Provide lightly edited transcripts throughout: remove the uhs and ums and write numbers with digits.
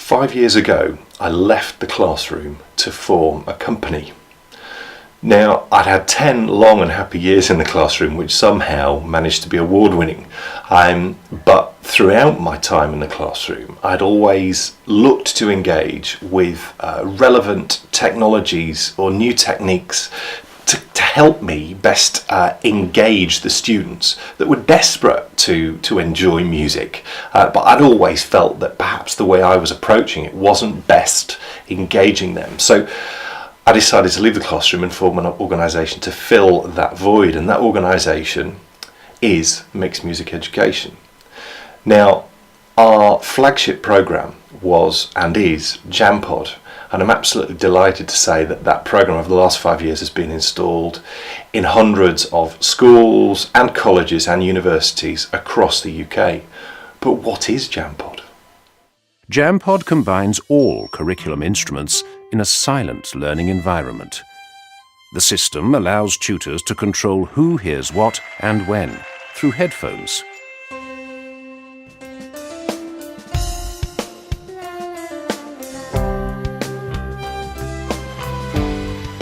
5 years ago, I left the classroom to form a company. Now, I'd had 10 long and happy years in the classroom, which somehow managed to be award-winning. But throughout my time in the classroom, I'd always looked to engage with relevant technologies or new techniques to help me best engage the students that were desperate to enjoy music. But I'd always felt that perhaps the way I was approaching it wasn't best engaging them. So I decided to leave the classroom and form an organisation to fill that void, and that organisation is Mixed Music Education. Now, our flagship programme was and is JamPod, and I'm absolutely delighted to say that that programme over the last 5 years has been installed in hundreds of schools and colleges and universities across the UK. But what is JamPod? JamPod combines all curriculum instruments in a silent learning environment. The system allows tutors to control who hears what and when through headphones.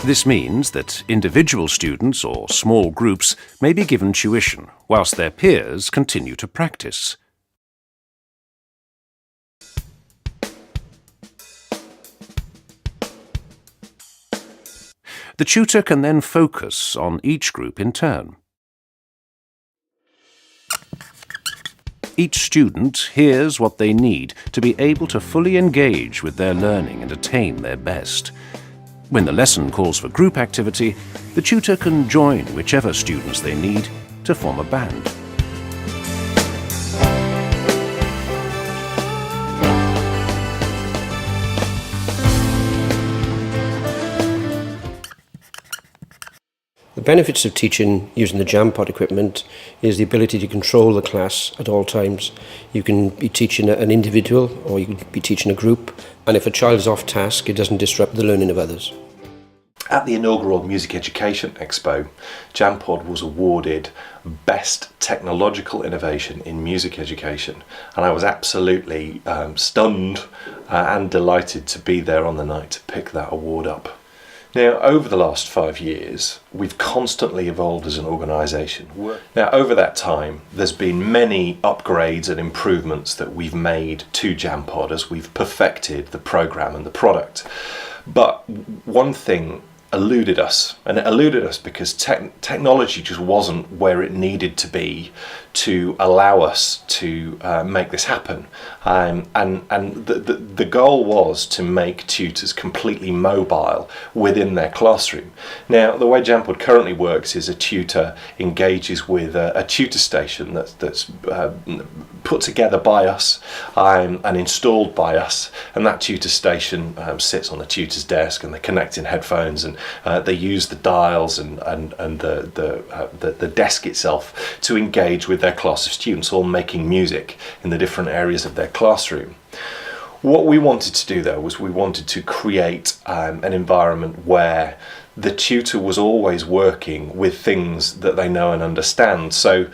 This means that individual students or small groups may be given tuition whilst their peers continue to practice. The tutor can then focus on each group in turn. Each student hears what they need to be able to fully engage with their learning and attain their best. When the lesson calls for group activity, the tutor can join whichever students they need to form a band. The benefits of teaching using the JamPod equipment is the ability to control the class at all times. You can be teaching an individual or you can be teaching a group, and if a child is off task, it doesn't disrupt the learning of others. At the inaugural Music Education Expo, JamPod was awarded Best Technological Innovation in Music Education, and I was absolutely stunned and delighted to be there on the night to pick that award up. Now, over the last 5 years, we've constantly evolved as an organisation. Now, over that time, there's been many upgrades and improvements that we've made to JamPod as we've perfected the programme and the product. But one thing eluded us, and it eluded us because technology just wasn't where it needed to be to allow us to make this happen. And the goal was to make tutors completely mobile within their classroom. Now, the way JamPod currently works is a tutor engages with a tutor station that's put together by us and installed by us, and that tutor station sits on the tutor's desk, and they connect in headphones, and they use the dials and the desk itself to engage with their class of students, all making music in the different areas of their classroom. What we wanted to do though was we wanted to create an environment where the tutor was always working with things that they know and understand. So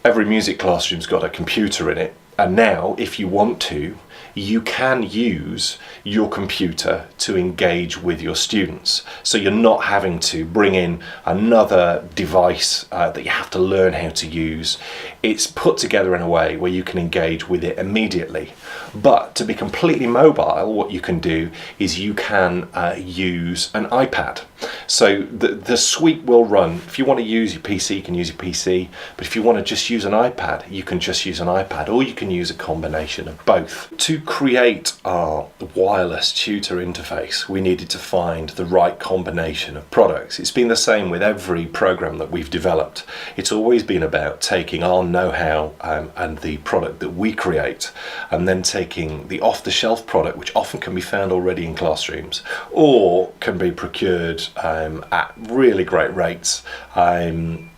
every music classroom's got a computer in it, and now if you want to, you can use your computer to engage with your students. So you're not having to bring in another device that you have to learn how to use. It's put together in a way where you can engage with it immediately. But to be completely mobile, what you can do is you can use an iPad. So the suite will run, if you want to use your PC, you can use your PC, but if you want to just use an iPad, you can just use an iPad, or you can use a combination of both. To create our wireless tutor interface, we needed to find the right combination of products. It's been the same with every program that we've developed. It's always been about taking our know-how and the product that we create, and then taking the off-the-shelf product, which often can be found already in classrooms, or can be procured at really great rates, and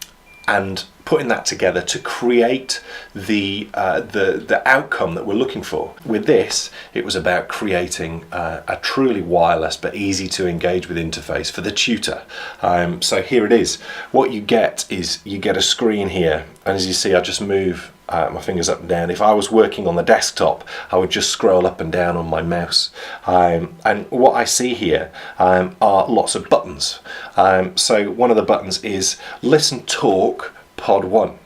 putting that together to create the outcome that we're looking for. With this, it was about creating a truly wireless but easy to engage with interface for the tutor. So here it is. What you get is you get a screen here, and as you see, I just move my fingers up and down. If I was working on the desktop, I would just scroll up and down on my mouse. And what I see here are lots of buttons. So one of the buttons is Listen Talk Pod 1.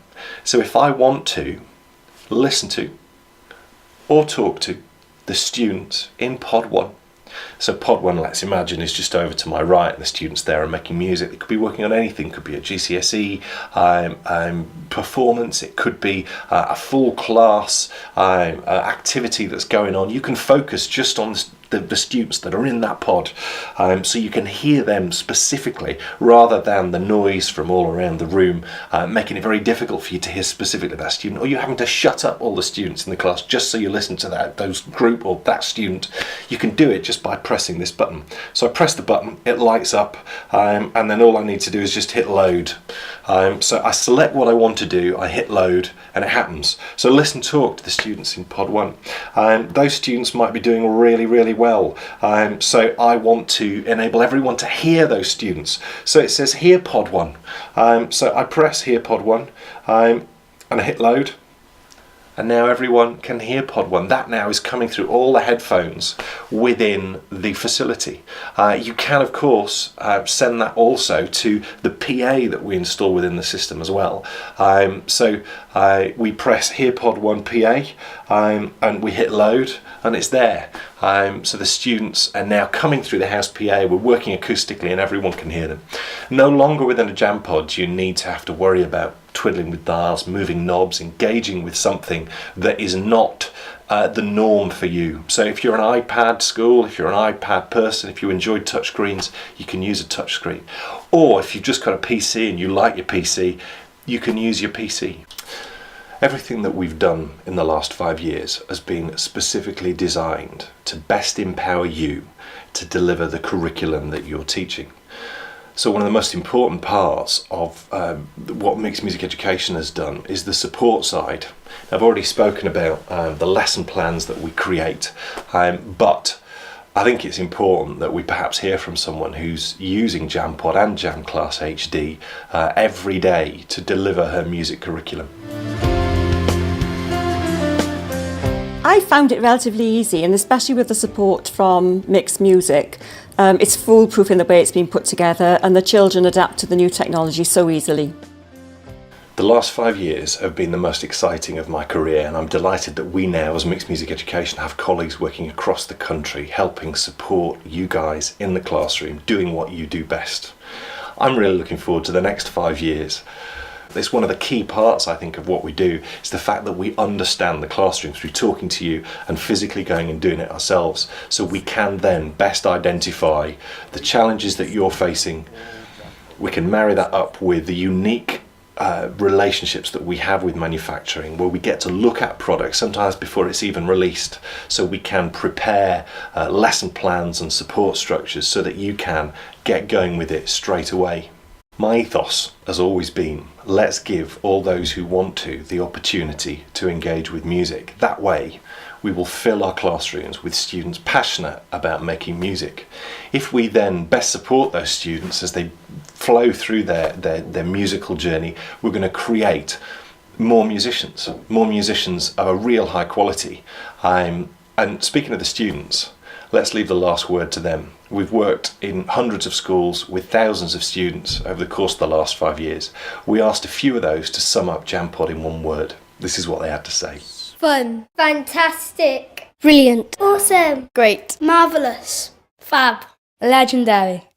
So if I want to listen to or talk to the students in Pod 1, so Pod 1, let's imagine, is just over to my right, and the students there are making music. They could be working on anything. It could be a GCSE performance. It could be a full class activity that's going on. You can focus just on the students that are in that pod, so you can hear them specifically rather than the noise from all around the room making it very difficult for you to hear specifically that student, or you having to shut up all the students in the class just so you listen to those group or that student. You can do it just by pressing this button. So I press the button, it lights up, and then all I need to do is just hit load. So I select what I want to do, I hit load, and it happens. So listen, talk to the students in Pod 1. Those students might be doing really, really well. So I want to enable everyone to hear those students. So it says hear Pod 1. So I press hear Pod 1, and I hit load. And now everyone can hear Pod 1. That now is coming through all the headphones within the facility. You can, of course, send that also to the PA that we install within the system as well. So we press Hear Pod 1 PA, and we hit load, and it's there. So the students are now coming through the house PA. We're working acoustically, and everyone can hear them. No longer within a JamPod do you need to have to worry about twiddling with dials, moving knobs, engaging with something that is not the norm for you. So if you're an iPad school, if you're an iPad person, if you enjoy touchscreens, you can use a touchscreen. Or if you've just got a PC and you like your PC, you can use your PC. Everything that we've done in the last 5 years has been specifically designed to best empower you to deliver the curriculum that you're teaching. So one of the most important parts of what Mixed Music Education has done is the support side. I've already spoken about the lesson plans that we create, but I think it's important that we perhaps hear from someone who's using JamPod and JamClass HD every day to deliver her music curriculum. I found it relatively easy, and especially with the support from Mixed Music. It's foolproof in the way it's been put together, and the children adapt to the new technology so easily. The last 5 years have been the most exciting of my career, and I'm delighted that we now as Mixed Music Education have colleagues working across the country helping support you guys in the classroom doing what you do best. I'm really looking forward to the next 5 years. It's one of the key parts, I think, of what we do, is the fact that we understand the classroom through talking to you and physically going and doing it ourselves, so we can then best identify the challenges that you're facing. We can marry that up with the unique relationships that we have with manufacturing, where we get to look at products sometimes before it's even released, so we can prepare lesson plans and support structures so that you can get going with it straight away. My ethos has always been, let's give all those who want to the opportunity to engage with music. That way we will fill our classrooms with students passionate about making music. If we then best support those students as they flow through their musical journey, we're going to create more musicians of a real high quality. And speaking of the students, let's leave the last word to them. We've worked in hundreds of schools with thousands of students over the course of the last 5 years. We asked a few of those to sum up JamPod in one word. This is what they had to say. Fun. Fantastic. Brilliant. Awesome. Great. Marvellous. Fab. Legendary.